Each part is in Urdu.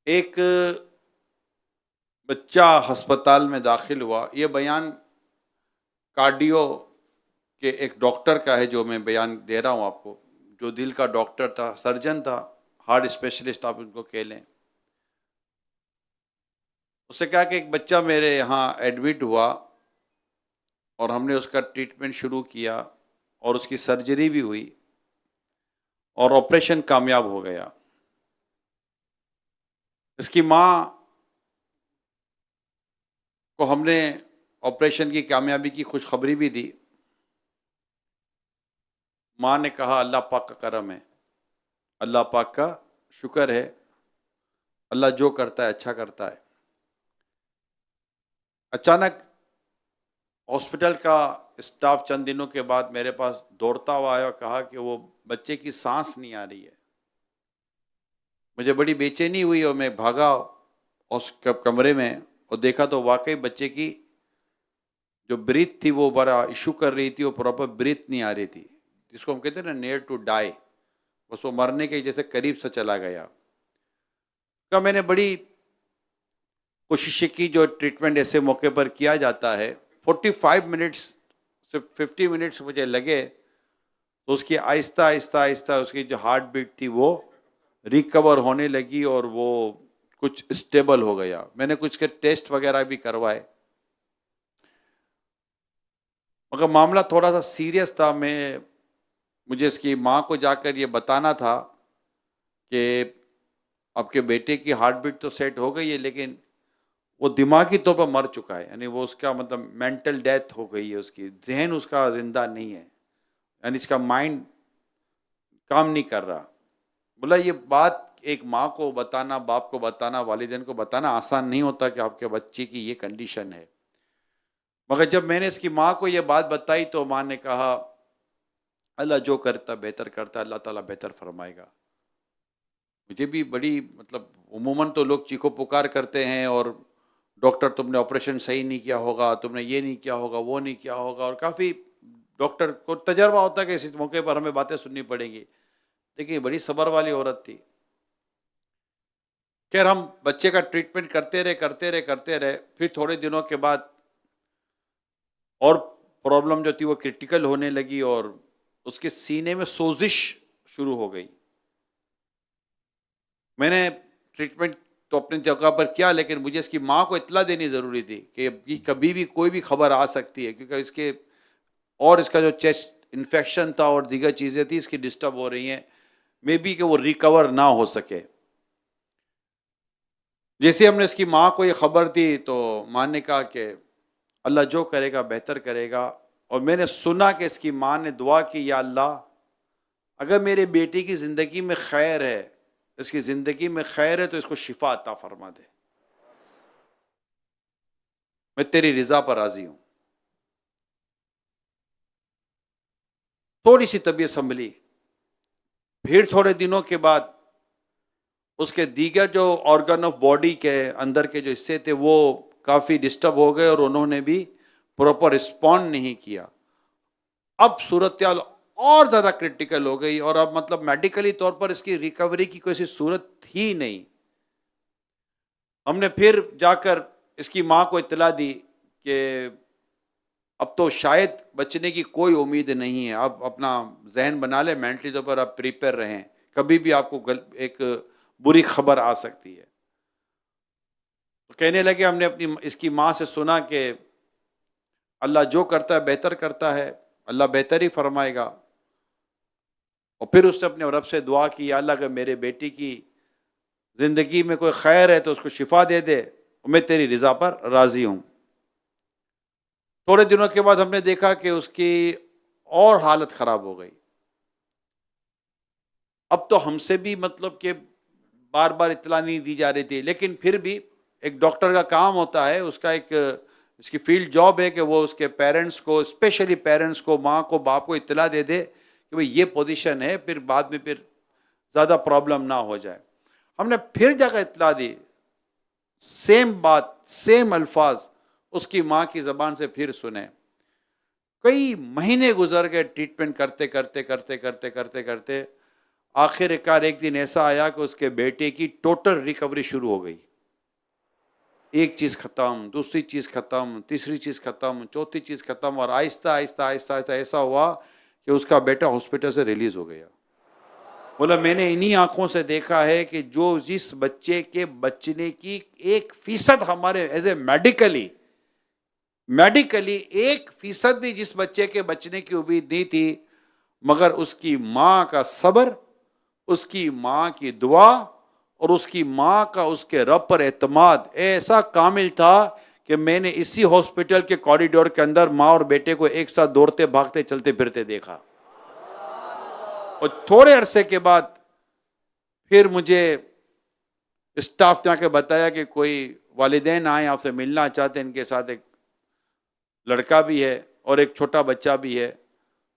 ایک بچہ ہسپتال میں داخل ہوا. یہ بیان کارڈیو کے ایک ڈاکٹر کا ہے جو میں بیان دے رہا ہوں آپ کو, جو دل کا ڈاکٹر تھا, سرجن تھا, ہارٹ اسپیشلسٹ آپ ان کو کہہ لیں. اس سے کہا کہ ایک بچہ میرے یہاں ایڈمٹ ہوا اور ہم نے اس کا ٹریٹمنٹ شروع کیا اور اس کی سرجری بھی ہوئی اور آپریشن کامیاب ہو گیا. اس کی ماں کو ہم نے آپریشن کی کامیابی کی خوشخبری بھی دی. ماں نے کہا اللہ پاک کا کرم ہے, اللہ پاک کا شکر ہے, اللہ جو کرتا ہے اچھا کرتا ہے. اچانک ہاسپٹل کا اسٹاف چند دنوں کے بعد میرے پاس دوڑتا ہوا آیا اور کہا کہ وہ بچے کی سانس نہیں آ رہی ہے. مجھے بڑی بے چینی ہوئی اور میں بھاگا اس کمرے میں اور دیکھا تو واقعی بچے کی جو بریتھ تھی وہ بڑا ایشو کر رہی تھی, وہ پراپر بریتھ نہیں آ رہی تھی, جس کو ہم کہتے ہیں نا نیئر ٹو ڈائی, بس وہ مرنے کے جیسے قریب سے چلا گیا. کا میں نے بڑی کوشش کی, جو ٹریٹمنٹ ایسے موقع پر کیا جاتا ہے. 45 منٹس سے 50 منٹس مجھے لگے تو اس کی آہستہ آہستہ آہستہ اس کی جو ہارٹ بیٹ تھی وہ ریکور ہونے لگی اور وہ کچھ اسٹیبل ہو گیا. میں نے کچھ کے ٹیسٹ وغیرہ بھی کروائے, مگر معاملہ تھوڑا سا سیریس تھا. مجھے اس کی ماں کو جا کر یہ بتانا تھا کہ آپ کے بیٹے کی ہارٹ بیٹ تو سیٹ ہو گئی ہے لیکن وہ دماغی طور پر مر چکا ہے, یعنی وہ اس کا مطلب مینٹل ڈیتھ ہو گئی ہے, اس کی ذہن اس کا زندہ نہیں ہے, یعنی اس کا مائنڈ کام نہیں کر رہا. بولا یہ بات ایک ماں کو بتانا, باپ کو بتانا, والدین کو بتانا آسان نہیں ہوتا کہ آپ کے بچے کی یہ کنڈیشن ہے. مگر جب میں نے اس کی ماں کو یہ بات بتائی تو ماں نے کہا اللہ جو کرتا بہتر کرتا, اللہ تعالیٰ بہتر فرمائے گا. مجھے بھی بڑی مطلب عموماً تو لوگ چیخو پکار کرتے ہیں اور ڈاکٹر تم نے آپریشن صحیح نہیں کیا ہوگا, تم نے یہ نہیں کیا ہوگا, وہ نہیں کیا ہوگا, اور کافی ڈاکٹر کو تجربہ ہوتا ہے کہ اس موقع پر ہمیں باتیں سننی پڑیں گی. لیکن یہ بڑی صبر والی عورت تھی. خیر ہم بچے کا ٹریٹمنٹ کرتے رہے. پھر تھوڑے دنوں کے بعد اور پرابلم جو تھی وہ کرٹیکل ہونے لگی اور اس کے سینے میں سوزش شروع ہو گئی. میں نے ٹریٹمنٹ تو اپنی جگہ پر کیا, لیکن مجھے اس کی ماں کو اطلاع دینی ضروری تھی کہ کبھی بھی کوئی بھی خبر آ سکتی ہے, کیونکہ اس کے اور اس کا جو چیسٹ انفیکشن تھا اور دیگر چیزیں تھیں اس کی ڈسٹرب ہو رہی ہیں, مے بی کہ وہ ریکور نہ ہو سکے. جیسے ہم نے اس کی ماں کو یہ خبر دی تو ماں نے کہا کہ اللہ جو کرے گا بہتر کرے گا. اور میں نے سنا کہ اس کی ماں نے دعا کی, یا اللہ اگر میرے بیٹی کی زندگی میں خیر ہے, اس کی زندگی میں خیر ہے تو اس کو شفا عطا فرما دے, میں تیری رضا پر راضی ہوں. تھوڑی سی طبیعت سنبھلی. پھر تھوڑے دنوں کے بعد اس کے دیگر جو آرگن آف باڈی کے اندر کے جو حصے تھے وہ کافی ڈسٹرب ہو گئے اور انہوں نے بھی پراپر رسپونڈ نہیں کیا. اب صورتحال اور زیادہ کرٹیکل ہو گئی اور اب مطلب میڈیکلی طور پر اس کی ریکوری کی کوئی صورت ہی نہیں. ہم نے پھر جا کر اس کی ماں کو اطلاع دی کہ اب تو شاید بچنے کی کوئی امید نہیں ہے, اب اپنا ذہن بنا لیں, مینٹلی طور پر آپ پریپیئر رہیں, کبھی بھی آپ کو ایک بری خبر آ سکتی ہے. تو کہنے لگے ہم نے اپنی اس کی ماں سے سنا کہ اللہ جو کرتا ہے بہتر کرتا ہے, اللہ بہتر ہی فرمائے گا. اور پھر اس نے اپنے رب سے دعا کی, یا اللہ اگر میرے بیٹی کی زندگی میں کوئی خیر ہے تو اس کو شفا دے دے, اور میں تیری رضا پر راضی ہوں. تھوڑے دنوں کے بعد ہم نے دیکھا کہ اس کی اور حالت خراب ہو گئی. اب تو ہم سے بھی مطلب کہ بار بار اطلاع نہیں دی جا رہی تھی, لیکن پھر بھی ایک ڈاکٹر کا کام ہوتا ہے, اس کا ایک اس کی فیلڈ جاب ہے کہ وہ اس کے پیرنٹس کو, اسپیشلی پیرنٹس کو, ماں کو, باپ کو اطلاع دے دے کہ بھئی یہ پوزیشن ہے, پھر بعد میں پھر زیادہ پرابلم نہ ہو جائے. ہم نے پھر جگہ اطلاع دی, سیم بات, سیم الفاظ اس کی ماں کی زبان سے پھر سنے. کئی مہینے گزر گئے ٹریٹمنٹ کرتے کرتے کرتے کرتے کرتے کرتے. آخر کار ایک دن ایسا آیا کہ اس کے بیٹے کی ٹوٹل ریکوری شروع ہو گئی. ایک چیز ختم، دوسری چیز ختم، تیسری چیز ختم، چوتھی چیز ختم، اور آہستہ آہستہ آہستہ آہستہ ایسا ہوا کہ اس کا بیٹا ہاسپٹل سے ریلیز ہو گیا. بولا میں نے انہی آنکھوں سے دیکھا ہے کہ جو جس بچے کے بچنے کی 1% ہمارے ایز اے میڈیکلی 1% بھی جس بچے کے بچنے کی امید نہیں تھی، مگر اس کی ماں کا صبر، اس کی ماں کی دعا اور اس کی ماں کا اس کے رب پر اعتماد ایسا کامل تھا کہ میں نے اسی ہاسپٹل کے کوریڈور کے اندر ماں اور بیٹے کو ایک ساتھ دوڑتے بھاگتے چلتے پھرتے دیکھا. اور تھوڑے عرصے کے بعد پھر مجھے اسٹاف نے آ کے بتایا کہ کوئی والدین آئے آپ سے ملنا چاہتے ہیں، ان کے ساتھ ایک لڑکا بھی ہے اور ایک چھوٹا بچہ بھی ہے.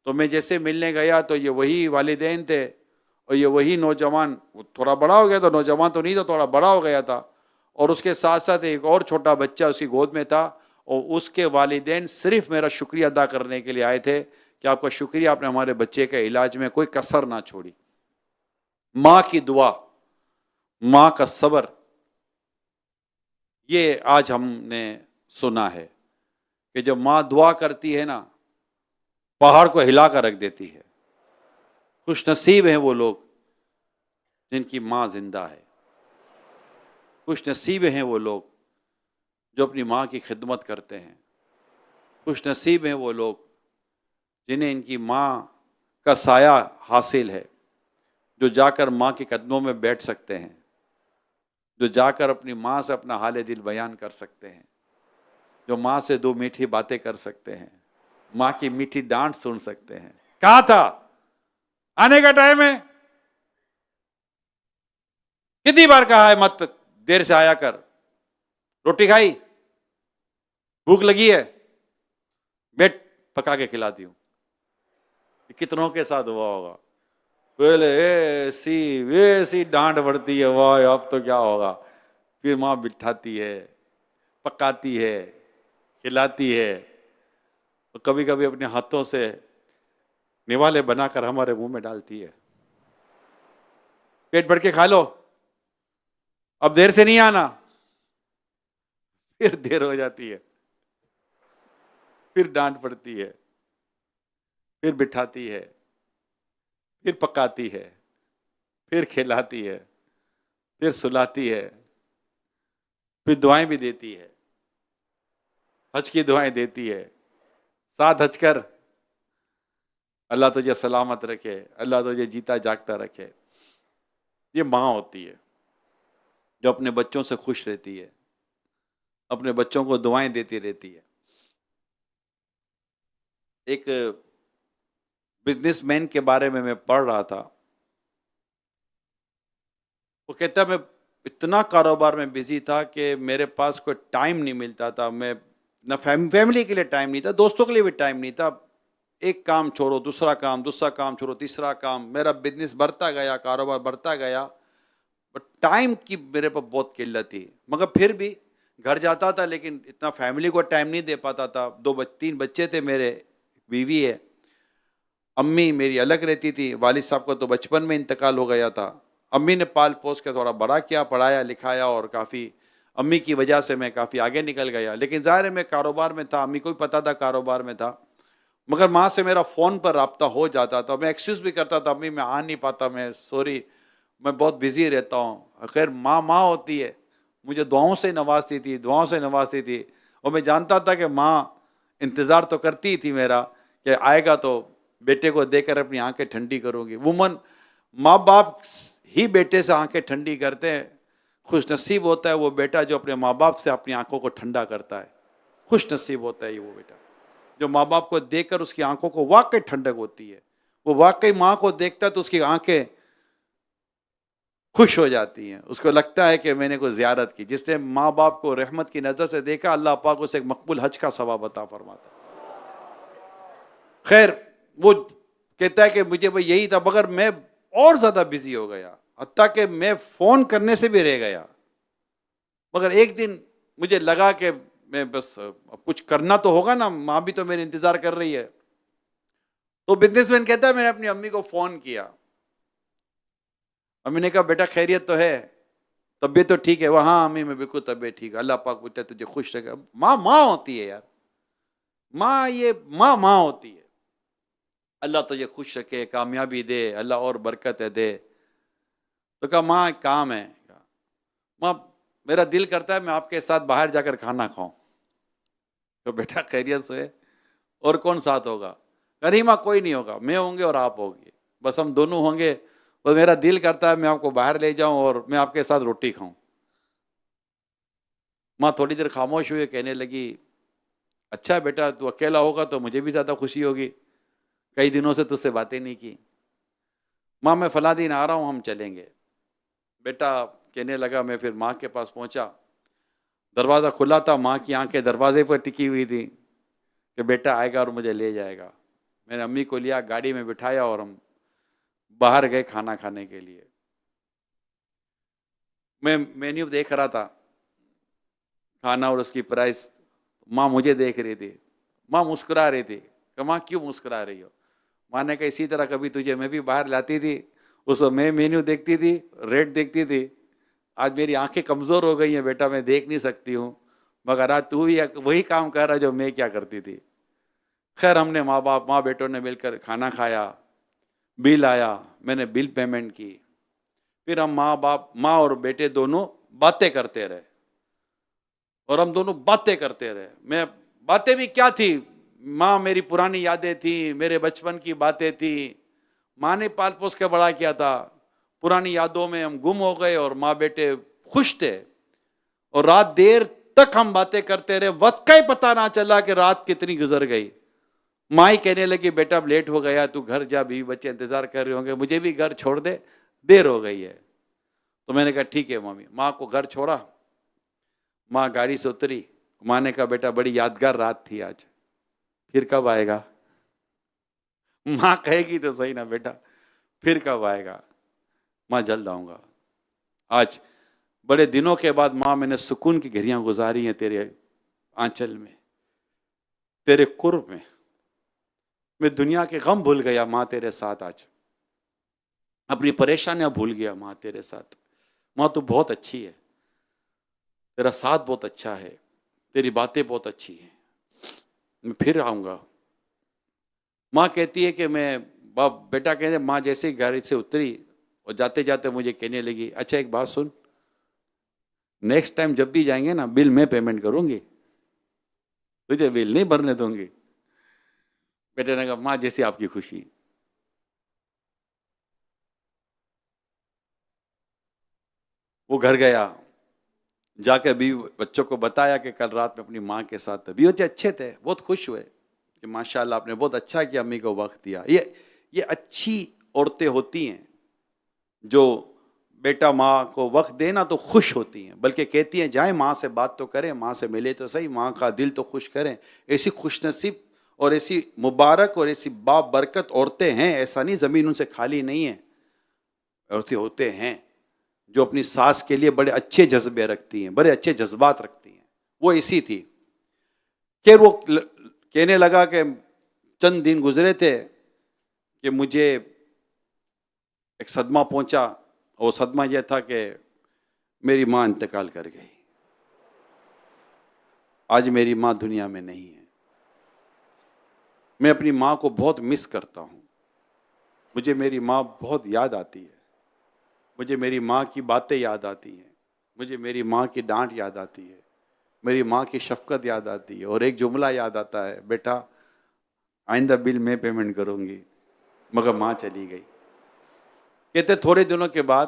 تو میں جیسے ملنے گیا تو یہ وہی والدین تھے اور یہ وہی نوجوان، تھوڑا بڑا ہو گیا تھا، نوجوان تو نہیں تھا، تھوڑا بڑا ہو گیا تھا، اور اس کے ساتھ ساتھ ایک اور چھوٹا بچہ اس کی گود میں تھا. اور اس کے والدین صرف میرا شکریہ ادا کرنے کے لیے آئے تھے کہ آپ کا شکریہ، آپ نے ہمارے بچے کے علاج میں کوئی کسر نہ چھوڑی. ماں کی دعا، ماں کا صبر، یہ آج ہم نے سنا ہے کہ جب ماں دعا کرتی ہے نا، پہاڑ کو ہلا کر رکھ دیتی ہے. خوش نصیب ہیں وہ لوگ جن کی ماں زندہ ہے. خوش نصیب ہیں وہ لوگ جو اپنی ماں کی خدمت کرتے ہیں. خوش نصیب ہیں وہ لوگ جنہیں ان کی ماں کا سایہ حاصل ہے، جو جا کر ماں کے قدموں میں بیٹھ سکتے ہیں، جو جا کر اپنی ماں سے اپنا حال دل بیان کر سکتے ہیں، جو ماں سے دو میٹھی باتیں کر سکتے ہیں، ماں کی میٹھی ڈانٹ سن سکتے ہیں. کہاں تھا؟ آنے کا ٹائم ہے. کتنی بار کہا ہے مت دیر سے آیا کر. روٹی کھائی؟ بھوک لگی ہے؟ بیٹھ پکا کے کھلاتی ہوں. کتنوں کے ساتھ ہوا ہوگا؟ پہلے ایسی ویسی ڈانٹ پڑتی ہے، واہ اب تو کیا ہوگا. پھر ماں بٹھاتی ہے، پکاتی ہے، کھلاتی ہے، اور کبھی کبھی اپنے ہاتھوں سے نوالے بنا کر ہمارے منہ میں ڈالتی ہے. پیٹ بھر کے کھا لو، اب دیر سے نہیں آنا. پھر دیر ہو جاتی ہے، پھر ڈانٹ پڑتی ہے، پھر بٹھاتی ہے، پھر پکاتی ہے، پھر کھلاتی ہے، پھر سلاتی ہے، پھر دعائیں بھی دیتی ہے، حج کی دعائیں دیتی ہے. ساتھ حج کر، اللہ تجھے سلامت رکھے، اللہ تجھے جیتا جاگتا رکھے. یہ ماں ہوتی ہے جو اپنے بچوں سے خوش رہتی ہے، اپنے بچوں کو دعائیں دیتی رہتی ہے. ایک بزنس مین کے بارے میں پڑھ رہا تھا. وہ کہتا میں اتنا کاروبار میں بزی تھا کہ میرے پاس کوئی ٹائم نہیں ملتا تھا. میں نہ فیملی کے لیے ٹائم نہیں تھا، دوستوں کے لیے بھی ٹائم نہیں تھا. ایک کام چھوڑو دوسرا کام، دوسرا کام چھوڑو تیسرا کام. میرا بزنس بڑھتا گیا، کاروبار بڑھتا گیا، بٹ ٹائم کی میرے پاس بہت قلت تھی. مگر پھر بھی گھر جاتا تھا لیکن اتنا فیملی کو ٹائم نہیں دے پاتا تھا. 3 بچے تھے میرے، بیوی ہے. امی میری الگ رہتی تھی، والد صاحب کو تو بچپن میں انتقال ہو گیا تھا. امی نے پال پوس کے تھوڑا بڑا کیا، پڑھایا لکھایا، اور کافی امی کی وجہ سے میں کافی آگے نکل گیا. لیکن ظاہر ہے میں کاروبار میں تھا، امی کو بھی پتا تھا کاروبار میں تھا. مگر ماں سے میرا فون پر رابطہ ہو جاتا تھا. میں ایکسکیوز بھی کرتا تھا، امی میں آ نہیں پاتا، میں سوری، میں بہت بزی رہتا ہوں. خیر ماں ہوتی ہے، مجھے دعاؤں سے نوازتی تھی. اور میں جانتا تھا کہ ماں انتظار تو کرتی تھی میرا کہ آئے گا تو بیٹے کو دے کر اپنی آنکھیں ٹھنڈی کروں گی. ماں باپ ہی بیٹے سے آنکھیں ٹھنڈی کرتے ہیں. خوش نصیب ہوتا ہے وہ بیٹا جو اپنے ماں باپ سے اپنی آنکھوں کو ٹھنڈا کرتا ہے. خوش نصیب ہوتا ہے یہ وہ بیٹا جو ماں باپ کو دیکھ کر اس کی آنکھوں کو واقعی ٹھنڈک ہوتی ہے. وہ واقعی ماں کو دیکھتا ہے تو اس کی آنکھیں خوش ہو جاتی ہیں. اس کو لگتا ہے کہ میں نے کوئی زیارت کی. جس نے ماں باپ کو رحمت کی نظر سے دیکھا، اللہ پاک اسے ایک مقبول حج کا ثواب عطا فرماتا. خیر وہ کہتا ہے کہ مجھے وہ یہی تھا، مگر میں اور زیادہ بزی ہو گیا، حتیٰ کہ میں فون کرنے سے بھی رہ گیا. مگر ایک دن مجھے لگا کہ میں بس اب کچھ کرنا تو ہوگا نا، ماں بھی تو میرے انتظار کر رہی ہے. تو بزنس مین کہتا ہے میں نے اپنی امی کو فون کیا امی نے کہا بیٹا خیریت تو ہے, طبیعت تو ٹھیک ہے؟ وہ ہاں امی میں بالکل طبیعت ٹھیک ہے, اللہ پاک پوچھتا ہے تجھے خوش رکھے. ماں ماں ہوتی ہے یار, ماں یہ ماں ہوتی ہے. اللہ تجھے خوش رکھے, کامیابی دے, اللہ اور برکت دے. تو کہا ماں ایک کام ہے. ماں میرا دل کرتا ہے میں آپ کے ساتھ باہر جا کر کھانا کھاؤں. تو بیٹا خیریت سے, اور کون ساتھ ہوگا؟ کریمہ کوئی نہیں ہوگا, میں ہوں گے اور آپ ہوگی, بس ہم دونوں ہوں گے. اور میرا دل کرتا ہے میں آپ کو باہر لے جاؤں اور میں آپ کے ساتھ روٹی کھاؤں. ماں تھوڑی دیر خاموش ہوئے, کہنے لگی اچھا بیٹا تو اکیلا ہوگا تو مجھے بھی زیادہ خوشی ہوگی, کئی دنوں سے تجھ سے باتیں نہیں کی. ماں میں فلاں دن آ رہا ہوں, ہم چلیں گے. بیٹا کہنے لگا, میں پھر ماں کے پاس پہنچا, دروازہ کھلا تھا, ماں کی آنکھیں دروازے پر ٹکی ہوئی تھی کہ بیٹا آئے گا اور مجھے لے جائے گا. میں نے امی کو لیا, گاڑی میں بٹھایا اور ہم باہر گئے کھانا کھانے کے لیے. میں مینیو دیکھ رہا تھا کھانا اور اس کی پرائس. ماں مجھے دیکھ رہی تھی, ماں مسکرا رہی تھی کہ ماں کیوں مسکرا رہی ہو؟ ماں نے کہا اسی طرح کبھی تجھے میں بھی باہر لاتی تھی, اس وقت میں مینیو دیکھتی تھی, ریٹ دیکھتی تھی. آج میری آنکھیں کمزور ہو گئی ہیں بیٹا, میں دیکھ نہیں سکتی ہوں, مگر آج تو بھی وہی کام کر رہا جو میں کیا کرتی تھی. خیر ہم نے ماں بیٹوں نے مل کر کھانا کھایا, بل آیا, میں نے بل پیمنٹ کی. پھر ہم ماں اور بیٹے دونوں باتیں کرتے رہے, اور ہم دونوں باتیں کرتے رہے. میں باتیں بھی کیا تھی, ماں میری پرانی یادیں تھیں, میرے بچپن کی باتیں تھیں. ماں نے پال پوس کے بڑا کیا تھا, پرانی یادوں میں ہم گم ہو گئے اور ماں بیٹے خوش تھے. اور رات دیر تک ہم باتیں کرتے رہے, وقت کا ہی پتہ نہ چلا کہ رات کتنی گزر گئی. ماں ہی کہنے لگی بیٹا اب لیٹ ہو گیا, تو گھر جا, بیوی بچے انتظار کر رہے ہوں گے, مجھے بھی گھر چھوڑ دے, دیر ہو گئی ہے. تو میں نے کہا ٹھیک ہے مامی. ماں کو گھر چھوڑا, ماں گاڑی سے اتری. ماں نے کہا بیٹا بڑی یادگار رات تھی آج, پھر کب آئے گا؟ ماں کہے گی تو صحیح نا بیٹا, پھر کب آئے گا؟ ماں جلد آؤں گا. آج بڑے دنوں کے بعد ماں میں نے سکون کی گھڑیاں گزاری ہیں تیرے آنچل میں, تیرے قرب میں. میں دنیا کے غم بھول گیا ماں تیرے ساتھ, آج اپنی پریشانیاں بھول گیا ماں تیرے ساتھ. ماں تو بہت اچھی ہے, تیرا ساتھ بہت اچھا ہے, تیری باتیں بہت اچھی ہیں, میں پھر آؤں گا. ماں کہتی ہے کہ میں بیٹا کہتے ماں جیسے ہی گاڑی سے اتری اور جاتے جاتے مجھے کہنے لگی اچھا ایک بات سن, نیکسٹ ٹائم جب بھی جائیں گے نا بل میں پیمنٹ کروں گی, تجھے بل نہیں بھرنے دوں گی. بیٹے نے کہا ماں جیسی آپ کی خوشی. وہ گھر گیا, جا کے بھی بچوں کو بتایا کہ کل رات میں اپنی ماں کے ساتھ. بھی بچے اچھے تھے, بہت خوش ہوئے کہ ماشاءاللہ آپ نے بہت اچھا کیا, امی کو وقت دیا. یہ اچھی عورتیں ہوتی ہیں جو بیٹا ماں کو وقت دینا تو خوش ہوتی ہیں, بلکہ کہتی ہیں جائیں ماں سے بات تو کریں, ماں سے ملے تو صحیح, ماں کا دل تو خوش کریں. ایسی خوش نصیب اور ایسی مبارک اور ایسی برکت عورتیں ہیں, ایسا نہیں زمین ان سے خالی نہیں ہے. عورتیں ہوتے ہیں جو اپنی ساس کے لیے بڑے اچھے جذبے رکھتی ہیں, بڑے اچھے جذبات رکھتی ہیں. وہ ایسی تھی. کہ وہ کہنے لگا کہ چند دن گزرے تھے کہ مجھے ایک صدمہ پہنچا, اور وہ صدمہ یہ تھا کہ میری ماں انتقال کر گئی. آج میری ماں دنیا میں نہیں ہے. میں اپنی ماں کو بہت مس کرتا ہوں, مجھے میری ماں بہت یاد آتی ہے, مجھے میری ماں کی باتیں یاد آتی ہیں, مجھے میری ماں کی ڈانٹ یاد آتی ہے, میری ماں کی شفقت یاد آتی ہے. اور ایک جملہ یاد آتا ہے, بیٹا آئندہ بل میں پیمنٹ کروں گی. مگر ماں چلی گئی. کہتے تھوڑے دنوں کے بعد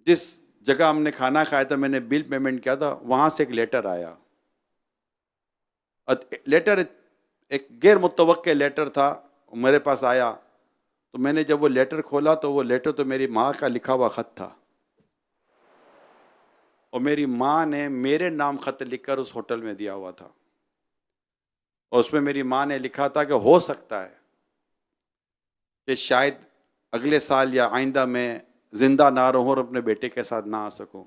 جس جگہ ہم نے کھانا کھایا تھا, میں نے بل پیمنٹ کیا تھا, وہاں سے ایک لیٹر آیا. لیٹر ایک غیر متوقع لیٹر تھا, میرے پاس آیا. تو میں نے جب وہ لیٹر کھولا تو وہ لیٹر تو میری ماں کا لکھا ہوا خط تھا, اور میری ماں نے میرے نام خط لکھ کر اس ہوٹل میں دیا ہوا تھا. اور اس میں میری ماں نے لکھا تھا کہ ہو سکتا ہے کہ شاید اگلے سال یا آئندہ میں زندہ نہ رہوں اور اپنے بیٹے کے ساتھ نہ آ سکوں,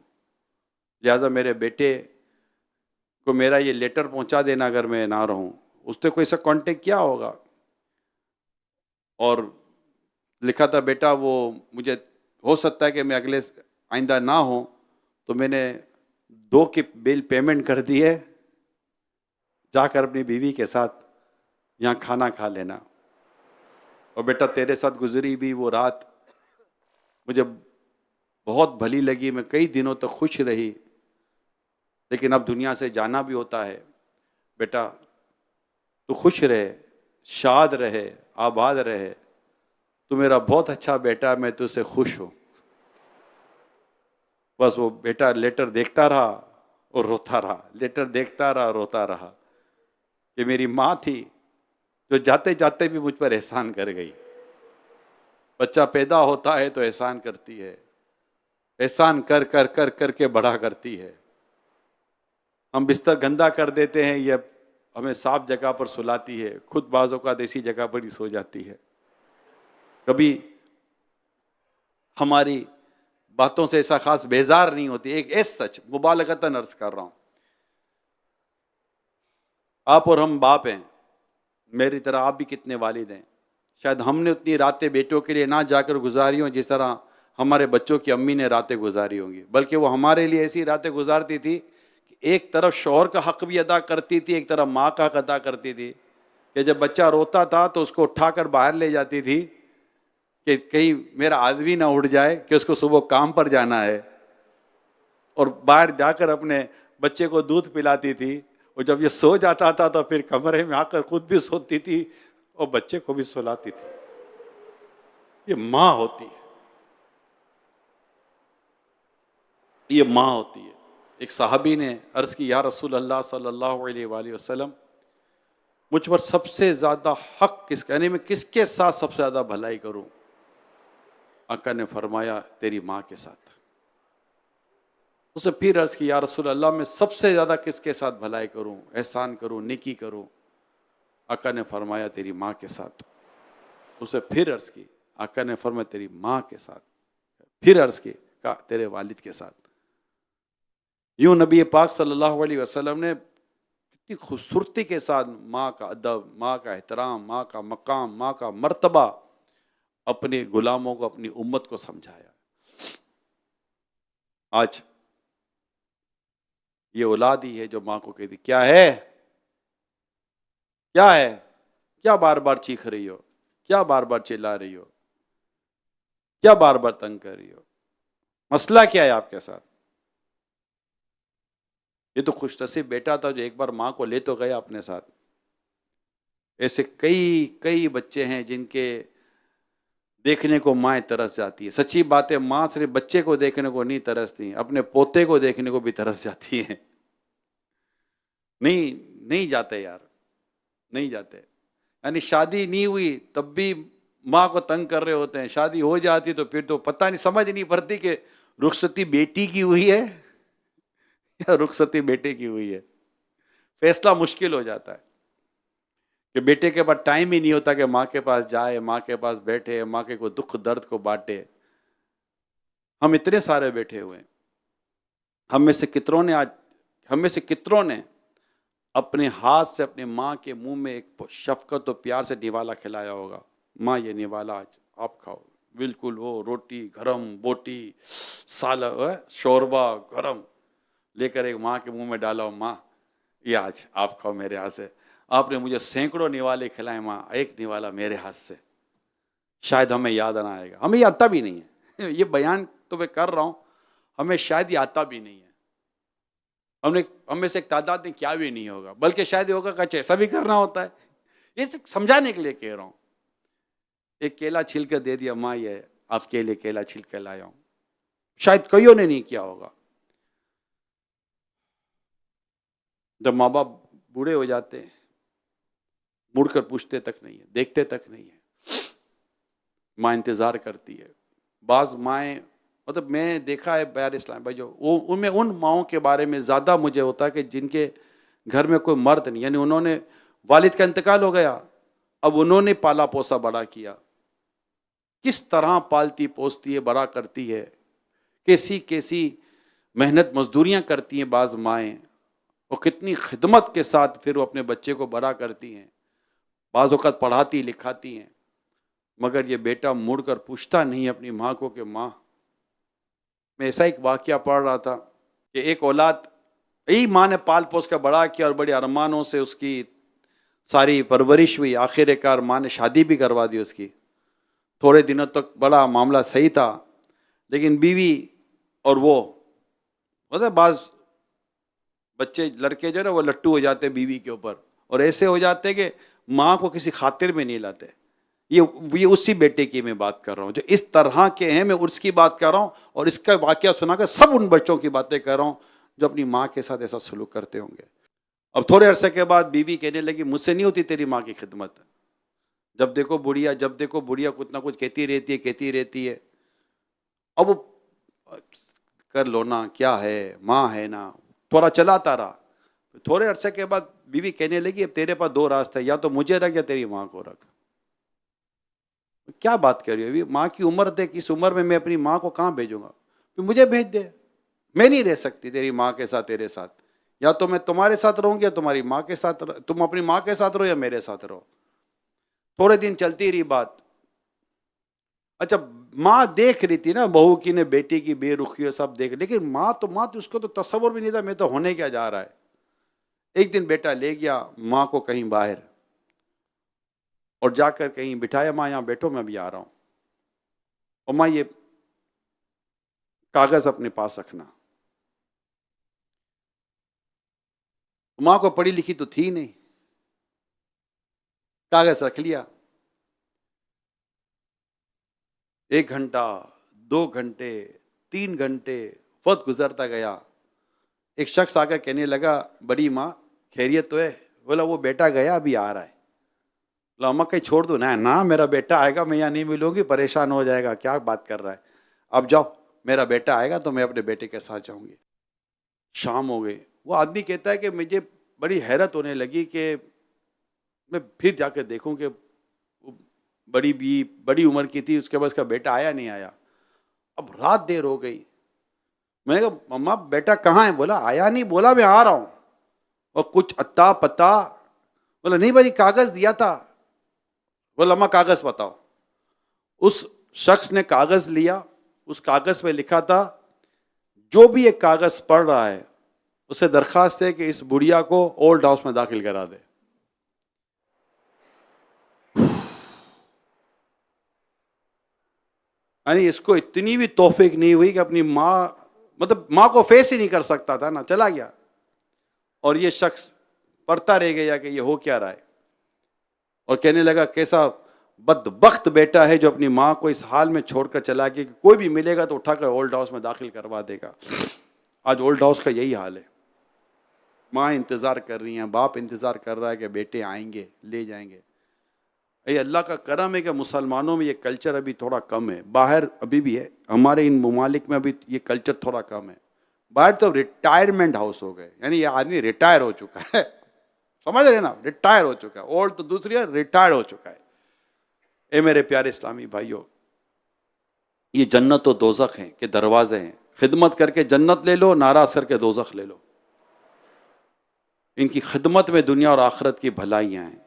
لہٰذا میرے بیٹے کو میرا یہ لیٹر پہنچا دینا اگر میں نہ رہوں. اس نے کوئی سا کانٹیکٹ کیا ہوگا, اور لکھا تھا بیٹا وہ مجھے ہو سکتا ہے کہ میں اگلے آئندہ نہ ہوں تو میں نے 2 کی بل پیمنٹ کر دی ہے، جا کر اپنی بیوی کے ساتھ یہاں کھانا کھا لینا۔ اور بیٹا تیرے ساتھ گزری بھی وہ رات مجھے بہت بھلی لگی، میں کئی دنوں تک خوش رہی، لیکن اب دنیا سے جانا بھی ہوتا ہے۔ بیٹا تو خوش رہے، شاد رہے، آباد رہے، تو میرا بہت اچھا بیٹا، میں تجھ سے خوش ہوں۔ بس وہ بیٹا لیٹر دیکھتا رہا اور روتا رہا، لیٹر دیکھتا رہا روتا رہا، کہ میری ماں تھی جو جاتے جاتے بھی مجھ پر احسان کر گئی۔ بچہ پیدا ہوتا ہے تو احسان کرتی ہے، احسان کر کر کر کر کے بڑا کرتی ہے۔ ہم بستر گندا کر دیتے ہیں، یہ ہمیں صاف جگہ پر سلاتی ہے، خود بعض اوقات ایسی جگہ پر ہی سو جاتی ہے۔ کبھی ہماری باتوں سے ایسا خاص بیزار نہیں ہوتی۔ ایک سچ مبالغتاً عرض کر رہا ہوں، آپ اور ہم باپ ہیں، میری طرح آپ بھی کتنے والد ہیں، شاید ہم نے اتنی راتیں بیٹوں کے لیے نہ جا کر گزاری ہوں جس طرح ہمارے بچوں کی امی نے راتیں گزاری ہوں گی، بلکہ وہ ہمارے لیے ایسی راتیں گزارتی تھی کہ ایک طرف شوہر کا حق بھی ادا کرتی تھی، ایک طرف ماں کا حق ادا کرتی تھی، کہ جب بچہ روتا تھا تو اس کو اٹھا کر باہر لے جاتی تھی کہ کہیں میرا آدمی نہ اٹھ جائے کہ اس کو صبح کام پر جانا ہے، اور باہر جا کر اپنے بچے کو دودھ پلاتی تھی، اور جب یہ سو جاتا تھا تو پھر کمرے میں آ کر خود بھی سوتی تھی اور بچے کو بھی سلاتی تھی۔ یہ ماں ہوتی ہے، یہ ماں ہوتی ہے۔ ایک صحابی نے عرض کی، یا رسول اللہ صلی اللہ علیہ وآلہ وسلم، مجھ پر سب سے زیادہ حق کس کا، یعنی میں کس کے ساتھ سب سے زیادہ بھلائی کروں؟ آقا نے فرمایا تیری ماں کے ساتھ۔ اسے پھر عرض کی، یا رسول اللہ میں سب سے زیادہ کس کے ساتھ بھلائی کروں، احسان کروں، نیکی کروں؟ آقا نے فرمایا تیری ماں کے ساتھ۔ اسے پھر عرض کی، آقا نے فرمایا تیری ماں کے ساتھ۔ پھر عرض کی، کہا تیرے والد کے ساتھ۔ یوں نبی پاک صلی اللہ علیہ وسلم نے کتنی خوبصورتی کے ساتھ ماں کا ادب، ماں کا احترام، ماں کا مقام، ماں کا مرتبہ اپنے غلاموں کو، اپنی امت کو سمجھایا۔ آج یہ اولاد ہی ہے جو ماں کو کہتی کیا ہے، کیا ہے، کیا بار بار چیخ رہی ہو، کیا بار بار چلا رہی ہو، کیا بار بار تنگ کر رہی ہو، مسئلہ کیا ہے آپ کے ساتھ؟ یہ تو خوش نصیب بیٹا تھا جو ایک بار ماں کو لے تو گیا اپنے ساتھ۔ ایسے کئی بچے ہیں جن کے دیکھنے کو ماں ترس جاتی ہے۔ سچی بات ہے، ماں صرف بچے کو دیکھنے کو نہیں ترستی، اپنے پوتے کو دیکھنے کو بھی ترس جاتی ہے۔ نہیں جاتے یار، نہیں جاتے۔ یعنی شادی نہیں ہوئی تب بھی ماں کو تنگ کر رہے ہوتے ہیں، شادی ہو جاتی تو پھر تو پتہ نہیں، سمجھ نہیں پڑتی کہ رخصتی بیٹی کی ہوئی ہے یا رخصتی بیٹے کی ہوئی ہے۔ فیصلہ مشکل ہو جاتا ہے کہ بیٹے کے بعد ٹائم ہی نہیں ہوتا کہ ماں کے پاس جائے، ماں کے پاس بیٹھے، ماں کے کوئی دکھ درد کو بانٹے۔ ہم اتنے سارے بیٹھے ہوئے ہیں، ہم میں سے کتنوں نے اپنے ہاتھ سے اپنے ماں کے منہ میں ایک شفقت و پیار سے نوالا کھلایا ہوگا، ماں یہ نوالا آج آپ کھاؤ، بالکل وہ روٹی گرم، بوٹی شوربہ گرم لے کر ایک ماں کے منہ میں ڈالا ہو، ماں یہ آج آپ کھاؤ میرے ہاتھ سے۔ آپ نے مجھے سینکڑوں نوالے کھلائے ماں، ایک نوالا میرے ہاتھ سے، شاید ہمیں یاد نہ آئے گا، ہمیں یہ آتا بھی نہیں ہے۔ یہ بیان تو میں کر رہا ہوں، ہمیں شاید یہ آتا بھی نہیں ہے، ہم میں سے ایک تعداد میں کیا بھی نہیں ہوگا، بلکہ شاید یہ ہوگا کہ ایسا بھی کرنا ہوتا ہے۔ یہ سمجھانے کے لیے کہہ رہا ہوں۔ ایک کیلا چھیل کر دے دیا، ماں یہ آپ کے لیے کیلا چھیل کر لایا ہوں، شاید کئیوں نے نہیں کیا ہوگا۔ جب ماں باپ بوڑھے ہو جاتے ہیں، مڑ کر پوچھتے تک نہیں ہے، دیکھتے تک نہیں ہے، ماں انتظار کرتی ہے۔ بعض مائیں، مطلب میں دیکھا ہے پیارے اسلام بھائی، جو ان میں ان ماؤں کے بارے میں زیادہ مجھے ہوتا ہے کہ جن کے گھر میں کوئی مرد نہیں، یعنی انہوں نے، والد کا انتقال ہو گیا، اب انہوں نے پالا پوسا بڑا کیا، کس طرح پالتی پوستی ہے، بڑا کرتی ہے، کیسی محنت مزدوریاں کرتی ہیں بعض مائیں، اور کتنی خدمت کے ساتھ پھر وہ اپنے بچے کو بڑا کرتی ہیں، بعض اوقات پڑھاتی لکھاتی ہیں، مگر یہ بیٹا مڑ کر پوچھتا نہیں اپنی ماں کو کہ ماں میں ایسا ایک واقعہ پڑھ رہا تھا کہ ایک اولاد یہی ماں نے پال پوس کر بڑا کیا اور بڑے ارمانوں سے اس کی ساری پرورش ہوئی، آخر کار ماں نے شادی بھی کروا دی اس کی. تھوڑے دنوں تک بڑا معاملہ صحیح تھا، لیکن بیوی اور وہ مطلب بعض بچے لڑکے جو ہے نا وہ لٹو ہو جاتے بیوی کے اوپر، اور ایسے ہو جاتے کہ ماں کو کسی خاطر میں نہیں لاتے. یہ اسی بیٹے کی میں بات کر رہا ہوں جو اس طرح کے ہیں. میں اس کی بات کر رہا ہوں اور اس کا واقعہ سنا کر سب ان بچوں کی باتیں کر رہا ہوں جو اپنی ماں کے ساتھ ایسا سلوک کرتے ہوں گے. اب تھوڑے عرصے کے بعد بیوی کہنے لگی مجھ سے نہیں ہوتی تیری ماں کی خدمت، جب دیکھو بڑھیا کچھ نہ کچھ کہتی رہتی ہے. اب وہ کر لو نا، کیا ہے ماں ہے نا، تھوڑا چلاتا رہا. تھوڑے عرصے کے بعد بیوی کہنے لگی اب تیرے پاس دو راستے، یا تو مجھے رکھ یا تیری ماں کو رکھ. کیا بات کر رہی ہو؟ ماں کی عمر دیکھ، اس عمر میں اپنی ماں کو کہاں بھیجوں گا؟ پھر مجھے بھیج دے، میں نہیں رہ سکتی تیری ماں کے ساتھ تیرے ساتھ. یا تو میں تمہارے ساتھ رہوں گی یا تمہاری ماں کے ساتھ، تم اپنی ماں کے ساتھ رہو یا میرے ساتھ رہو. تھوڑے دن چلتی رہی بات. اچھا ماں دیکھ رہی تھی نا بہو کی نے بیٹی کی بے رخی سب دیکھ، لیکن ماں تو اس کو تو تصور بھی نہیں تھا میں تو ہونے کیا جا رہا ہے. ایک دن بیٹا لے گیا ماں کو کہیں باہر اور جا کر کہیں بٹھایا، ماں یہاں بیٹھو میں ابھی آ رہا ہوں، اور ماں یہ کاغذ اپنے پاس رکھنا. ماں کو پڑھی لکھی تو تھی نہیں، کاغذ رکھ لیا. 1 گھنٹہ 2 گھنٹے 3 گھنٹے وقت گزرتا گیا. ایک شخص آ کر کہنے لگا بڑی ماں خیریت تو ہے؟ بولا وہ بیٹا گیا ابھی آ رہا ہے. بولا اماں کہیں چھوڑ دو نا میرا بیٹا آئے گا میں یہاں نہیں ملوں گی، پریشان ہو جائے گا، کیا بات کر رہا ہے. اب جاؤ میرا بیٹا آئے گا تو میں اپنے بیٹے کے ساتھ جاؤں گی. شام ہو گئی. وہ آدمی کہتا ہے کہ مجھے بڑی حیرت ہونے لگی کہ میں پھر جا کے دیکھوں کہ بڑی عمر کی تھی، اس کے بعد اس کا بیٹا آیا نہیں آیا. اب رات دیر ہو گئی. میں نے کہا مما بیٹا کہاں ہے؟ بولا آیا نہیں. بولا میں آ رہا ہوں. اور کچھ اتا پتا. بولا نہیں بھائی کاغذ دیا تھا. بولا اماں کاغذ بتاؤ. اس شخص نے کاغذ لیا، اس کاغذ پہ لکھا تھا جو بھی ایک کاغذ پڑھ رہا ہے اسے درخواست ہے کہ اس بڑھیا کو اولڈ ہاؤس میں داخل کرا دے. یعنی اس کو اتنی بھی توفیق نہیں ہوئی کہ اپنی ماں کو فیس ہی نہیں کر سکتا تھا نا، چلا گیا. اور یہ شخص پڑھتا رہ گیا کہ یہ ہو کیا رہا ہے، اور کہنے لگا کیسا بدبخت بیٹا ہے جو اپنی ماں کو اس حال میں چھوڑ کر چلا گیا کہ کوئی بھی ملے گا تو اٹھا کر اولڈ ہاؤس میں داخل کروا دے گا. آج اولڈ ہاؤس کا یہی حال ہے. ماں انتظار کر رہی ہیں، باپ انتظار کر رہا ہے کہ بیٹے آئیں گے لے جائیں گے. یہ اللہ کا کرم ہے کہ مسلمانوں میں یہ کلچر ابھی تھوڑا کم ہے. باہر ابھی بھی ہے، ہمارے ان ممالک میں ابھی یہ کلچر تھوڑا کم ہے. باہر تو ریٹائرمنٹ ہاؤس ہو گئے، یعنی یہ آدمی ریٹائر ہو چکا ہے. سمجھ رہے نا، ریٹائر ہو چکا ہے. اولڈ تو دوسری ہے، ریٹائر ہو چکا ہے. اے میرے پیارے اسلامی بھائیوں، یہ جنت و دوزخ ہیں کہ دروازے ہیں. خدمت کر کے جنت لے لو، ناراض کر کے دوزخ لے لو. ان کی خدمت میں دنیا اور آخرت کی بھلائیاں ہیں.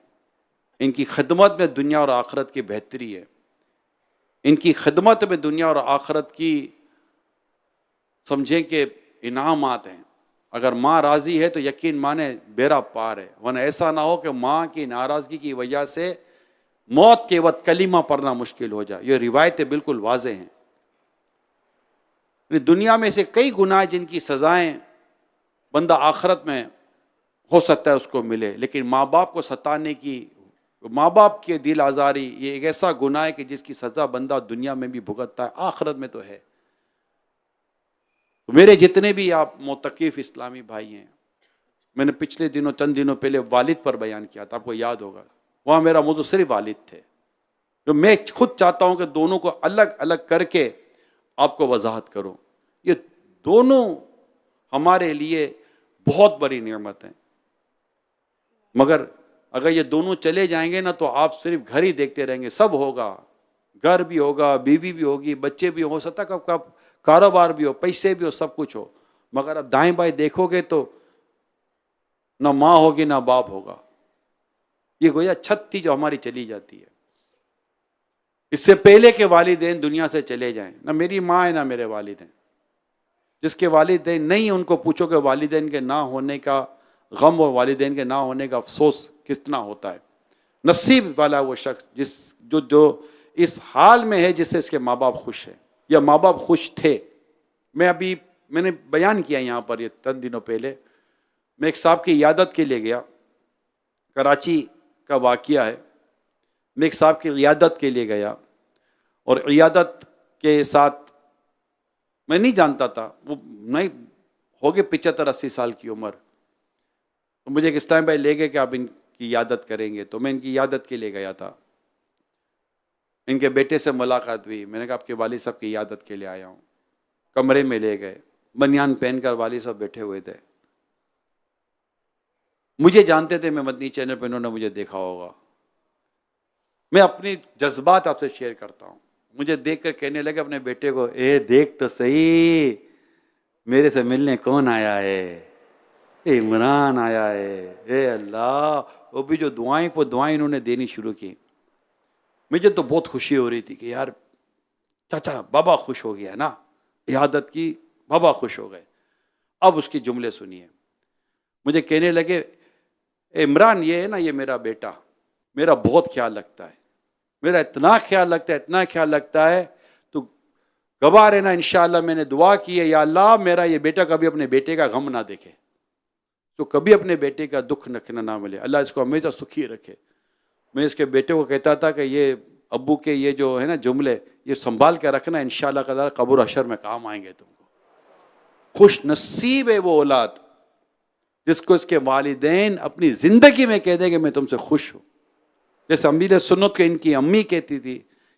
ان کی خدمت میں دنیا اور آخرت کی بہتری ہے. ان کی خدمت میں دنیا اور آخرت کی سمجھیں کہ انعامات ہیں. اگر ماں راضی ہے تو یقین مانے بیڑا پار ہے، ورنہ ایسا نہ ہو کہ ماں کی ناراضگی کی وجہ سے موت کے وقت کلمہ پڑھنا مشکل ہو جائے. یہ روایتیں بالکل واضح ہیں. دنیا میں سے کئی گناہ جن کی سزائیں بندہ آخرت میں ہو سکتا ہے اس کو ملے، لیکن ماں باپ کو ستانے کی، ماں باپ کے دل آزاری، یہ ایک ایسا گناہ ہے کہ جس کی سزا بندہ دنیا میں بھی بھگتتا ہے، آخرت میں تو ہے. میرے جتنے بھی آپ معتکف اسلامی بھائی ہیں، میں نے پچھلے دنوں چند دنوں پہلے والد پر بیان کیا تھا، آپ کو یاد ہوگا. وہاں میرا موضوع صرف والد تھے، جو میں خود چاہتا ہوں کہ دونوں کو الگ الگ کر کے آپ کو وضاحت کروں. یہ دونوں ہمارے لیے بہت بڑی نعمت ہیں، مگر اگر یہ دونوں چلے جائیں گے نا تو آپ صرف گھر ہی دیکھتے رہیں گے. سب ہوگا، گھر بھی ہوگا، بیوی بھی ہوگی، بچے بھی ہو سکتا ہے کب کاروبار بھی ہو، پیسے بھی ہو، سب کچھ ہو، مگر اب دائیں بائیں دیکھو گے تو نہ ماں ہوگی نہ باپ ہوگا. یہ گویا چھت تھی جو ہماری چلی جاتی ہے. اس سے پہلے کہ والدین دنیا سے چلے جائیں، نہ میری ماں ہے نہ میرے والد ہیں. جس کے والدین نہیں، ان کو پوچھو کہ والدین کے نہ ہونے کا غم اور والدین کے نہ ہونے کا افسوس کتنا ہوتا ہے۔ نصیب والا وہ شخص جو اس حال میں ہے جس سے اس کے ماں باپ خوش ہیں یا ماں باپ خوش تھے۔ میں نے بیان کیا یہاں پر یہ چند دنوں پہلے، میں ایک صاحب کی عیادت کے لیے گیا، کراچی کا واقعہ ہے۔ میں ایک صاحب کی عیادت کے لیے گیا اور عیادت کے ساتھ میں نہیں جانتا تھا، وہ نہیں ہو گئے 75-80 سال کی عمر، تو مجھے کس ٹائم بھائی لے گئے کہ آپ ان کی عیادت کریں گے، تو میں ان کی عیادت کے لیے گیا تھا۔ ان کے بیٹے سے ملاقات ہوئی، میں نے کہا آپ کے والد صاحب کی عیادت کے لیے آیا ہوں۔ کمرے میں لے گئے، بنیان پہن کر والد صاحب بیٹھے ہوئے تھے، مجھے جانتے تھے، میں مدنی چینل پہ انہوں نے مجھے دیکھا ہوگا۔ میں اپنی جذبات آپ سے شیئر کرتا ہوں۔ مجھے دیکھ کر کہنے لگے اپنے بیٹے کو، اے دیکھ تو صحیح میرے سے ملنے کون آیا ہے، اے عمران آیا ہے، اے اللہ۔ وہ بھی جو دعائیں پہ دعائیں انہوں نے دینی شروع کی، مجھے تو بہت خوشی ہو رہی تھی کہ یار چاچا بابا خوش ہو گیا نا، عیادت کی بابا خوش ہو گئے۔ اب اس کی جملے سنیے، مجھے کہنے لگے اے عمران، یہ ہے نا یہ میرا بیٹا، میرا بہت خیال رکھتا ہے، میرا اتنا خیال رکھتا ہے، اتنا خیال رکھتا ہے، تو گواہ رہنا انشاءاللہ میں نے دعا کی ہے، یا اللہ میرا یہ بیٹا کبھی اپنے بیٹے کا غم نہ دیکھے، تو کبھی اپنے بیٹے کا دکھ نہ ملے، اللہ اس کو ہمیشہ سکھی رکھے۔ میں اس کے بیٹے کو کہتا تھا کہ یہ ابو کے یہ جو ہے نا جملے، یہ سنبھال کے رکھنا، انشاءاللہ تعالی قبر و حشر میں کام آئیں گے تم کو۔ خوش نصیب ہے وہ اولاد جس کو اس کے والدین اپنی زندگی میں کہہ دیں کہ میں تم سے خوش ہوں، جیسے امیر سنت کے ان کی امی کہتی تھی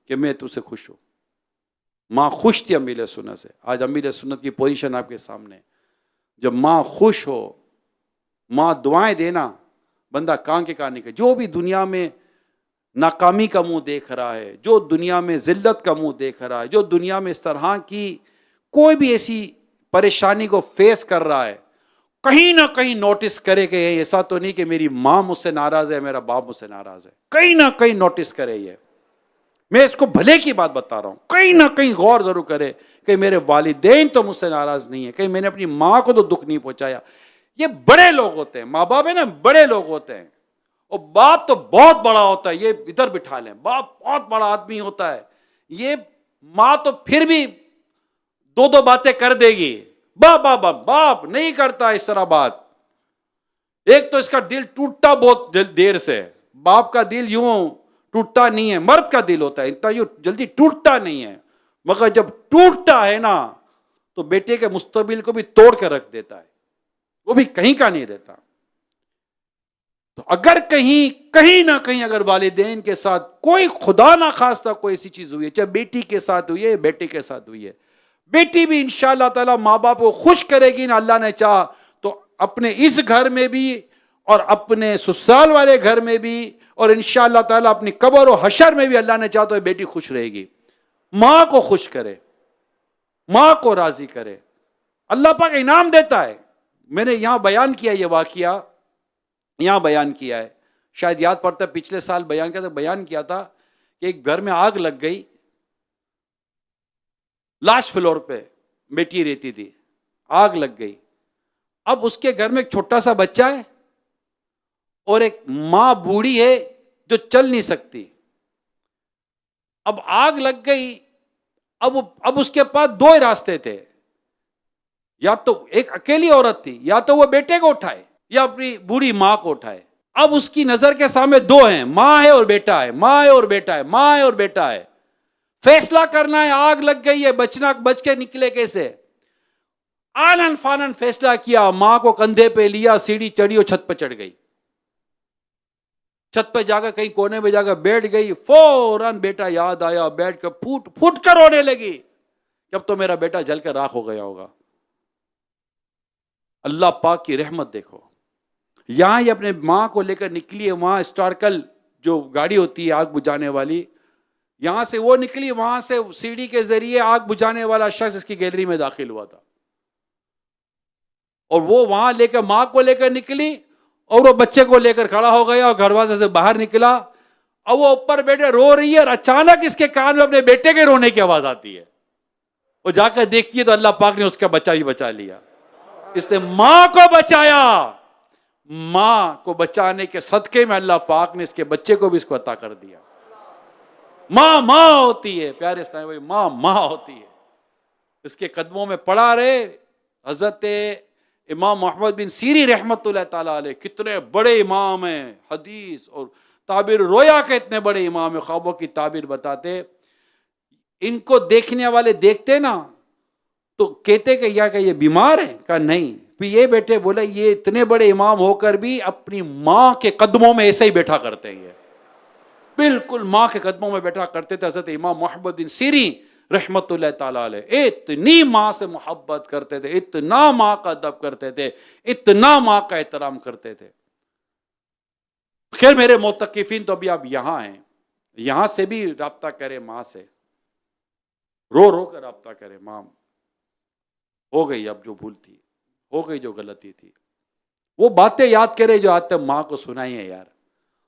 کہ میں تم سے خوش ہوں۔ ماں خوش تھی امیر سنت سے۔ آج امیر سنت کی پوزیشن آپ کے سامنے، جب ماں خوش ہو، ماں دعائیں دینا، بندہ کہاں کے کہاں نکلے۔ جو بھی دنیا میں ناکامی کا منہ دیکھ رہا ہے، جو دنیا میں ذلت کا منہ دیکھ رہا ہے، جو دنیا میں اس طرح کی کوئی بھی ایسی پریشانی کو فیس کر رہا ہے، کہیں نہ کہیں نوٹس کرے کہ ایسا تو نہیں کہ میری ماں مجھ سے ناراض ہے، میرا باپ مجھ سے ناراض ہے، کہیں نہ کہیں نوٹس کرے۔ یہ میں اس کو بھلے کی بات بتا رہا ہوں، کہیں نہ کہیں غور ضرور کرے کہ میرے والدین تو مجھ سے ناراض نہیں ہے، کہیں میں نے اپنی ماں کو تو دکھ نہیں پہنچایا۔ یہ بڑے لوگ ہوتے ہیں، ماں باپ ہے نا، بڑے لوگ ہوتے ہیں، اور باپ تو بہت بڑا ہوتا ہے، یہ ادھر بٹھا لیں، باپ بہت بڑا آدمی ہوتا ہے، یہ ماں تو پھر بھی دو باتیں کر دے گی، باپ نہیں کرتا اس طرح بات۔ ایک تو اس کا دل ٹوٹتا بہت دیر سے، باپ کا دل یوں ٹوٹتا نہیں ہے، مرد کا دل ہوتا ہے اتنا یوں جلدی ٹوٹتا نہیں ہے، مگر جب ٹوٹتا ہے نا تو بیٹے کے مستقبل کو بھی توڑ کے رکھ دیتا ہے، وہ بھی کہیں کا نہیں رہتا۔ تو اگر کہیں نہ کہیں اگر والدین کے ساتھ کوئی خدا نہ خواستہ کوئی ایسی چیز ہوئی ہے، چاہے بیٹی کے ساتھ ہوئی ہے، بیٹے کے ساتھ ہوئی ہے، بیٹی بھی انشاءاللہ تعالی ماں باپ کو خوش کرے گی نا، اللہ نے چاہا تو اپنے اس گھر میں بھی اور اپنے سسرال والے گھر میں بھی، اور انشاءاللہ تعالی اپنی قبر و حشر میں بھی اللہ نے چاہا تو بیٹی خوش رہے گی۔ ماں کو خوش کرے، ماں کو راضی کرے، اللہ پاک انعام دیتا ہے۔ میں نے یہاں بیان کیا یہ واقعہ، یہاں بیان کیا ہے، شاید یاد پڑتا ہے پچھلے سال بیان کیا تھا کہ ایک گھر میں آگ لگ گئی، لاسٹ فلور پہ بیٹی رہتی تھی، آگ لگ گئی۔ اب اس کے گھر میں ایک چھوٹا سا بچہ ہے اور ایک ماں بوڑھی ہے جو چل نہیں سکتی۔ اب آگ لگ گئی، اب اس کے پاس دو ہی راستے تھے، یا تو ایک اکیلی عورت تھی، یا تو وہ بیٹے کو اٹھائے یا اپنی بوڑھی ماں کو اٹھائے۔ اب اس کی نظر کے سامنے دو ہیں، ماں ہے اور بیٹا ہے، ماں ہے اور بیٹا ہے، ماں ہے اور بیٹا ہے۔ فیصلہ کرنا ہے، آگ لگ گئی ہے، بچ کے نکلے کیسے؟ آنن فانن فیصلہ کیا، ماں کو کندھے پہ لیا، سیڑھی چڑھی اور چھت پہ چڑھ گئی، چھت پہ جا کر کہیں کونے میں جا کر بیٹھ گئی۔ فوراً بیٹا یاد آیا، بیٹھ کر پھوٹ کر رونے لگی کہ اب تو میرا بیٹا جل کر راکھ ہو گیا ہوگا۔ اللہ پاک کی رحمت دیکھو، یہاں یہ اپنے ماں کو لے کر نکلی ہے، وہاں اسٹارکل جو گاڑی ہوتی ہے آگ بجھانے والی، یہاں سے وہ نکلی، وہاں سے سیڑھی کے ذریعے آگ بجھانے والا شخص اس کی گیلری میں داخل ہوا تھا، اور وہ وہاں لے کر ماں کو لے کر نکلی، اور وہ بچے کو لے کر کھڑا ہو گیا اور دروازے سے باہر نکلا، اور وہ اوپر بیٹھے رو رہی ہے، اور اچانک اس کے کان میں اپنے بیٹے کے رونے کی آواز آتی ہے۔ وہ جا کر دیکھتی ہے تو اللہ پاک نے اس کا بچہ بھی بچا لیا. اس نے ماں کو بچایا. ماں کو بچانے کے صدقے میں اللہ پاک نے اس کے بچے کو بھی اس کو عطا کر دیا. ماں ماں ہوتی ہے پیارے اسلامی بھائی, ماں ماں ہوتی ہے. اس کے قدموں میں پڑا رہے. حضرت امام محمد بن سیری رحمت اللہ تعالیٰ علیہ, کتنے بڑے امام ہیں, حدیث اور تعبیر رویا کے اتنے بڑے امام ہیں, خوابوں کی تعبیر بتاتے. ان کو دیکھنے والے دیکھتے نا تو کہتے کہ یہ بیمار ہیں, کہا نہیں. پھر یہ بیٹے بولے یہ اتنے بڑے امام ہو کر بھی اپنی ماں کے قدموں میں ایسے ہی بیٹھا کرتے ہیں. بالکل ماں کے قدموں میں بیٹھا کرتے تھے حضرت امام محمد بن سیری رحمت اللہ تعالیٰ علیہ. اتنی ماں سے محبت کرتے تھے, اتنا ماں کا ادب کرتے تھے, اتنا ماں کا احترام کرتے تھے. خیر میرے معتکفین تو ابھی آپ یہاں ہیں, یہاں سے بھی رابطہ کرے ماں سے, رو رو کر رابطہ کرے. ماں ہو گئی اب جو بھول تھی, ہو گئی جو غلطی تھی, وہ باتیں یاد کرے جو آج تک ماں کو سنائی ہیں. یار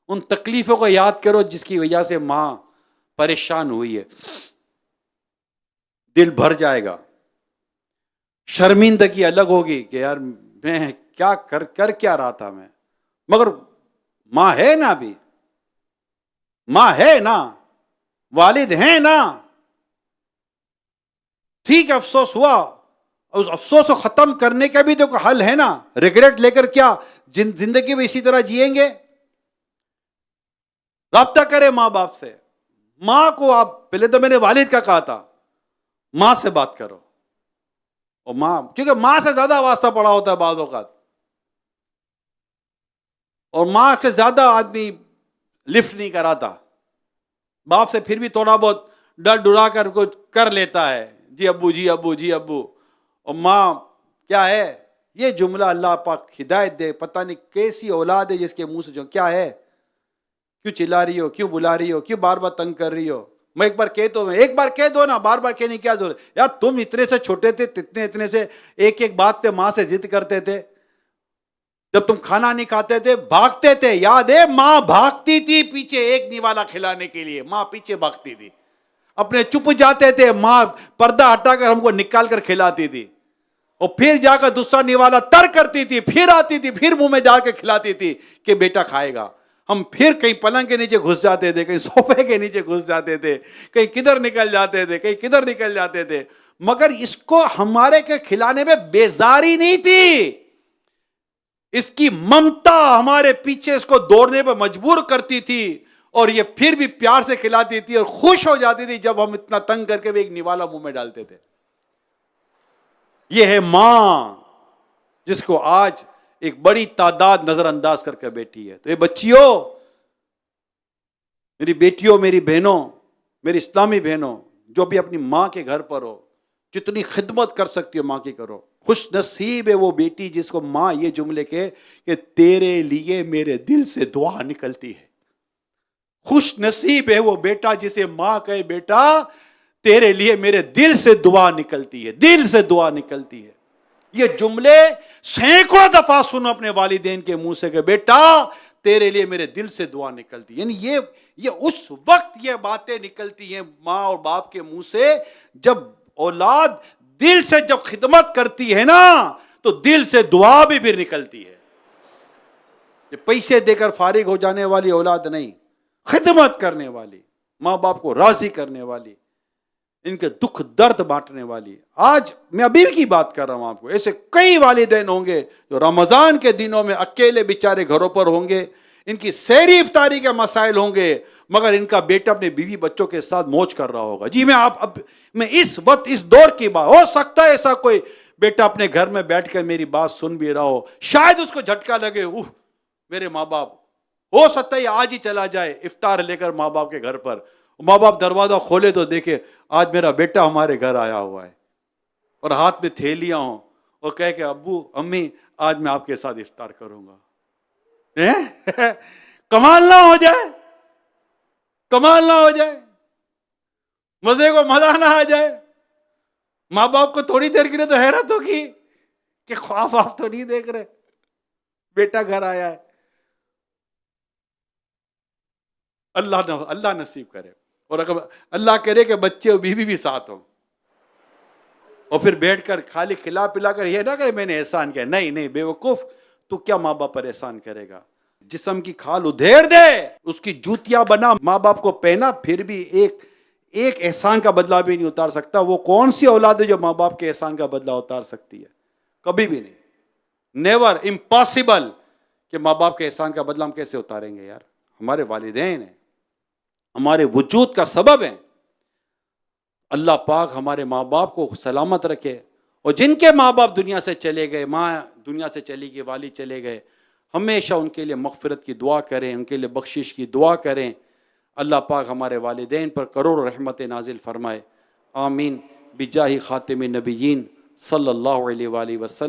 ان تکلیفوں کو یاد کرو جس کی وجہ سے ماں پریشان ہوئی ہے. دل بھر جائے گا. شرمندگی الگ ہوگی کہ یار میں کیا کر کیا رہا تھا میں, مگر ماں ہے نا, ابھی ماں ہے نا, والد ہیں نا. ٹھیک افسوس ہوا, اس افسوس کو ختم کرنے کا بھی تو حل ہے نا. ریگریٹ لے کر کیا زندگی میں اسی طرح جئیں گے؟ رابطہ کرے ماں باپ سے. ماں کو آپ پہلے تو میں نے والد کا کہا تھا, ماں سے بات کرو. اور ماں, کیونکہ ماں سے زیادہ واسطہ پڑا ہوتا ہے بعض اوقات, اور ماں کے زیادہ آدمی لفٹ نہیں کراتا. باپ سے پھر بھی تھوڑا بہت ڈر ڈرا کر کچھ کر لیتا ہے, جی ابو جی ابو جی ابو. اور ماں کیا ہے, یہ جملہ اللہ پاک ہدایت دے, پتہ نہیں کیسی اولاد ہے جس کے منہ سے جو کیا ہے, کیوں چلا رہی ہو, کیوں بلا رہی ہو, کیوں بار بار تنگ کر رہی ہو. میں ایک بار کہہ دو نا, بار بار کہنے کی کیا ضرورت. یار تم اتنے سے چھوٹے تھے, اتنے سے ایک بات پہ ماں سے ضد کرتے تھے. جب تم کھانا نہیں کھاتے تھے بھاگتے تھے, یاد ہے ماں بھاگتی تھی پیچھے ایک نوالا کھلانے کے لیے, ماں پیچھے بھاگتی تھی. اپنے چپ جاتے تھے, ماں پردہ ہٹا کر ہم کو نکال کر کھلاتی تھی. اور پھر جا کر دوسرا نوالا تر کرتی تھی, پھر آتی تھی, پھر منہ میں ڈال کے کھلاتی تھی کہ بیٹا کھائے گا. ہم پھر کہیں پلنگ کے نیچے گھس جاتے تھے, کہیں صوفے کے نیچے گھس جاتے تھے, کہیں کدھر نکل جاتے تھے, کہیں کدھر نکل جاتے تھے. مگر اس کو ہمارے کے کھلانے میں بیزاری نہیں تھی, اس کی ممتا ہمارے پیچھے اس کو دوڑنے پہ مجبور کرتی تھی. اور یہ پھر بھی پیار سے کھلاتی تھی اور خوش ہو جاتی تھی جب ہم اتنا تنگ کر کے بھی ایک نوالا منہ میں ڈالتے تھے. یہ ہے ماں جس کو آج ایک بڑی تعداد نظر انداز کر کے بیٹھی ہے. تو یہ بچیوں, میری بیٹیوں, میری بہنوں, میری اسلامی بہنوں, جو بھی اپنی ماں کے گھر پر ہو, جتنی خدمت کر سکتی ہو ماں کی کرو. خوش نصیب ہے وہ بیٹی جس کو ماں یہ جملے کہ تیرے لیے میرے دل سے دعا نکلتی ہے. خوش نصیب ہے وہ بیٹا جسے ماں کہے بیٹا تیرے لیے میرے دل سے دعا نکلتی ہے, دل سے دعا نکلتی ہے. یہ جملے سینکڑوں دفعہ سنو اپنے والدین کے منہ سے کہ بیٹا تیرے لیے میرے دل سے دعا نکلتی ہے. یعنی یہ اس وقت یہ باتیں نکلتی ہیں ماں اور باپ کے منہ سے جب اولاد دل سے جب خدمت کرتی ہے نا تو دل سے دعا بھی پھر نکلتی ہے. یہ پیسے دے کر فارغ ہو جانے والی اولاد نہیں, خدمت کرنے والی, ماں باپ کو راضی کرنے والی, ان کے دکھ درد بانٹنے والی. آج میں ابھی کی بات کر رہا ہوں آپ کو, ایسے کئی والدین ہوں گے جو رمضان کے دنوں میں اکیلے بیچارے گھروں پر ہوں گے, ان کی سحری افطاری کے مسائل ہوں گے, مگر ان کا بیٹا اپنے بیوی بچوں کے ساتھ موج کر رہا ہوگا. جی میں اس وقت اس دور کی بات, ہو سکتا ہے ایسا کوئی بیٹا اپنے گھر میں بیٹھ کر میری بات سن بھی رہا ہو, شاید اس کو جھٹکا لگے, میرے ماں باپ, ہو سکتا ہے آج ہی چلا جائے افطار لے کر ماں باپ کے گھر پر, ماں باپ دروازہ کھولے تو دیکھے آج میرا بیٹا ہمارے گھر آیا ہوا ہے اور ہاتھ میں تھیلیاں ہوں اور کہے کہ ابو امی آج میں آپ کے ساتھ افطار کروں گا. کمال نہ ہو جائے, کمال نہ ہو جائے, مزے کو مزہ نہ آ جائے. ماں باپ کو تھوڑی دیر کے لیے تو حیرت ہوگی کہ خواب آپ تو نہیں دیکھ رہے, بیٹا گھر آیا ہے. اللہ نصیب کرے, اور اگر اللہ کرے کہ بچے اور بیوی بھی ساتھ ہوں, اور پھر بیٹھ کر خالی کھلا پلا کر یہ نہ کرے میں نے احسان کیا. نہیں نہیں بے وقوف، تو کیا ماں باپ پر احسان کرے گا؟ جسم کی کھال ادھیڑ دے، اس کی جوتیاں بنا، ماں باپ کو پہنا، پھر بھی ایک احسان کا بدلہ بھی نہیں اتار سکتا. وہ کون سی اولاد ہے جو ماں باپ کے احسان کا بدلہ اتار سکتی ہے؟ کبھی بھی نہیں. نیور، امپاسبل کہ ماں باپ کے احسان کا بدلہ ہم کیسے اتاریں گے یار؟ ہمارے والدین ہیں، ہمارے وجود کا سبب ہیں. اللہ پاک ہمارے ماں باپ کو سلامت رکھے، اور جن کے ماں باپ دنیا سے چلے گئے، ماں دنیا سے چلی گئی، والد چلے گئے، ہمیشہ ان کے لیے مغفرت کی دعا کریں، ان کے لیے بخشش کی دعا کریں. اللہ پاک ہمارے والدین پر کروڑ رحمت نازل فرمائے. آمین بجاہ خاتم النبیین صلی اللہ علیہ وآلہ وسلم.